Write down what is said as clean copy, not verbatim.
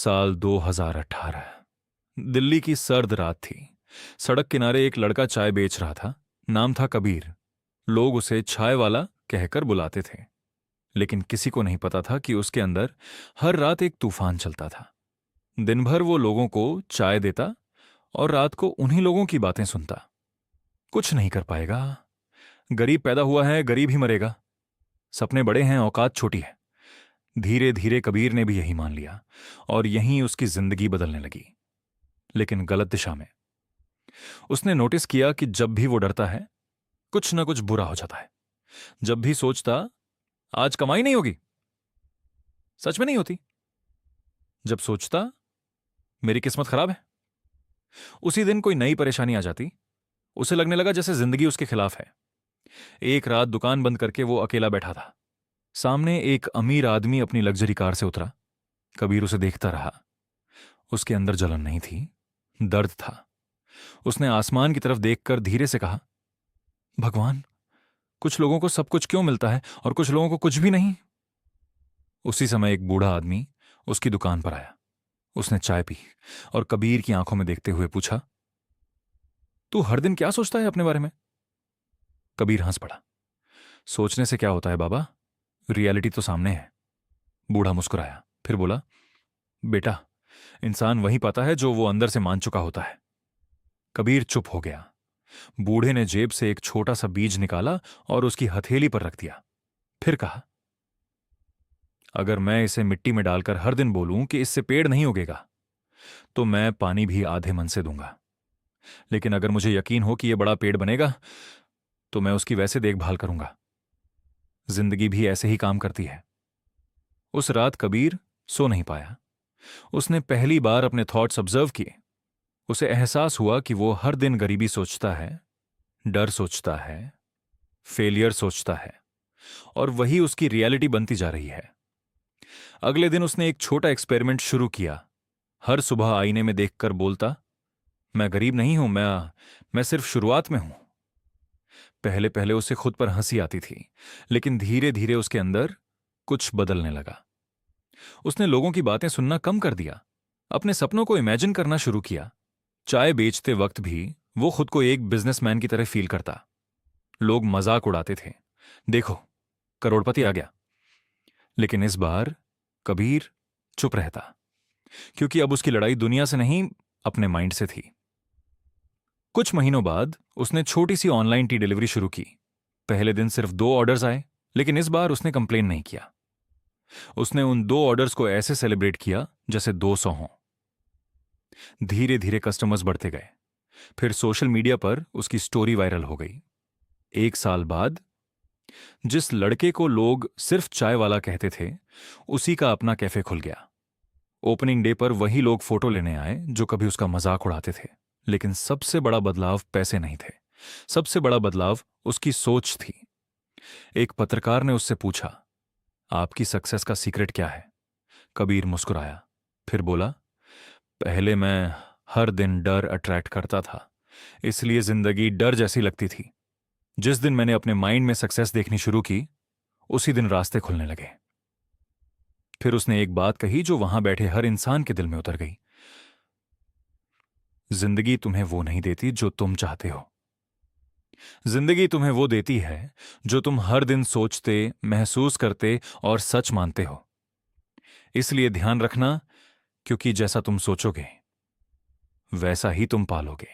साल 2018। दिल्ली की सर्द रात थी। सड़क किनारे एक लड़का चाय बेच रहा था। नाम था कबीर। लोग उसे चाय वाला कहकर बुलाते थे, लेकिन किसी को नहीं पता था कि उसके अंदर हर रात एक तूफान चलता था। दिन भर वो लोगों को चाय देता और रात को उन्हीं लोगों की बातें सुनता। कुछ नहीं कर पाएगा, गरीब पैदा हुआ है, गरीब ही मरेगा, सपने बड़े हैं, औकात छोटी है। धीरे धीरे कबीर ने भी यही मान लिया और यहीं उसकी जिंदगी बदलने लगी, लेकिन गलत दिशा में। उसने नोटिस किया कि जब भी वो डरता है, कुछ ना कुछ बुरा हो जाता है। जब भी सोचता आज कमाई नहीं होगी, सच में नहीं होती। जब सोचता मेरी किस्मत खराब है, उसी दिन कोई नई परेशानी आ जाती। उसे लगने लगा जैसे जिंदगी उसके खिलाफ है। एक रात दुकान बंद करके वो अकेला बैठा था। सामने एक अमीर आदमी अपनी लग्जरी कार से उतरा। कबीर उसे देखता रहा। उसके अंदर जलन नहीं थी, दर्द था। उसने आसमान की तरफ देखकर धीरे से कहा, भगवान, कुछ लोगों को सब कुछ क्यों मिलता है और कुछ लोगों को कुछ भी नहीं। उसी समय एक बूढ़ा आदमी उसकी दुकान पर आया। उसने चाय पी और कबीर की आंखों में देखते हुए पूछा, तू हर दिन क्या सोचता है अपने बारे में? कबीर हंस पड़ा। सोचने से क्या होता है बाबा, रियलिटी तो सामने है। बूढ़ा मुस्कुराया, फिर बोला, बेटा, इंसान वही पाता है जो वो अंदर से मान चुका होता है। कबीर चुप हो गया। बूढ़े ने जेब से एक छोटा सा बीज निकाला और उसकी हथेली पर रख दिया। फिर कहा, अगर मैं इसे मिट्टी में डालकर हर दिन बोलूं कि इससे पेड़ नहीं उगेगा, तो मैं पानी भी आधे मन से दूंगा। लेकिन अगर मुझे यकीन हो कि यह बड़ा पेड़ बनेगा, तो मैं उसकी वैसे देखभाल करूंगा। जिंदगी भी ऐसे ही काम करती है। उस रात कबीर सो नहीं पाया। उसने पहली बार अपने थॉट्स ऑब्जर्व किए। उसे एहसास हुआ कि वो हर दिन गरीबी सोचता है, डर सोचता है, फेलियर सोचता है, और वही उसकी रियलिटी बनती जा रही है। अगले दिन उसने एक छोटा एक्सपेरिमेंट शुरू किया। हर सुबह आईने में देखकर बोलता, मैं गरीब नहीं हूं, मैं सिर्फ शुरुआत में हूं। पहले पहले उसे खुद पर हंसी आती थी, लेकिन धीरे धीरे उसके अंदर कुछ बदलने लगा। उसने लोगों की बातें सुनना कम कर दिया, अपने सपनों को इमेजिन करना शुरू किया। चाय बेचते वक्त भी वो खुद को एक बिजनेसमैन की तरह फील करता। लोग मजाक उड़ाते थे, देखो करोड़पति आ गया। लेकिन इस बार कबीर चुप रहता, क्योंकि अब उसकी लड़ाई दुनिया से नहीं, अपने माइंड से थी। कुछ महीनों बाद उसने छोटी सी ऑनलाइन टी डिलीवरी शुरू की। पहले दिन सिर्फ 2 ऑर्डर्स आए, लेकिन इस बार उसने कंप्लेन नहीं किया। उसने उन 2 ऑर्डर्स को ऐसे सेलिब्रेट किया जैसे 200 हों। धीरे धीरे कस्टमर्स बढ़ते गए। फिर सोशल मीडिया पर उसकी स्टोरी वायरल हो गई। 1 साल बाद जिस लड़के को लोग सिर्फ चाय वाला कहते थे, उसी का अपना कैफे खुल गया। ओपनिंग डे पर वही लोग फोटो लेने आए जो कभी उसका मजाक उड़ाते थे। लेकिन सबसे बड़ा बदलाव पैसे नहीं थे, सबसे बड़ा बदलाव उसकी सोच थी। एक पत्रकार ने उससे पूछा, आपकी सक्सेस का सीक्रेट क्या है? कबीर मुस्कुराया, फिर बोला, पहले मैं हर दिन डर अट्रैक्ट करता था, इसलिए जिंदगी डर जैसी लगती थी। जिस दिन मैंने अपने माइंड में सक्सेस देखनी शुरू की, उसी दिन रास्ते खुलने लगे। फिर उसने एक बात कही जो वहां बैठे हर इंसान के दिल में उतर गई, जिंदगी तुम्हें वो नहीं देती जो तुम चाहते हो। जिंदगी तुम्हें वो देती है जो तुम हर दिन सोचते, महसूस करते और सच मानते हो। इसलिए ध्यान रखना, क्योंकि जैसा तुम सोचोगे वैसा ही तुम पालोगे।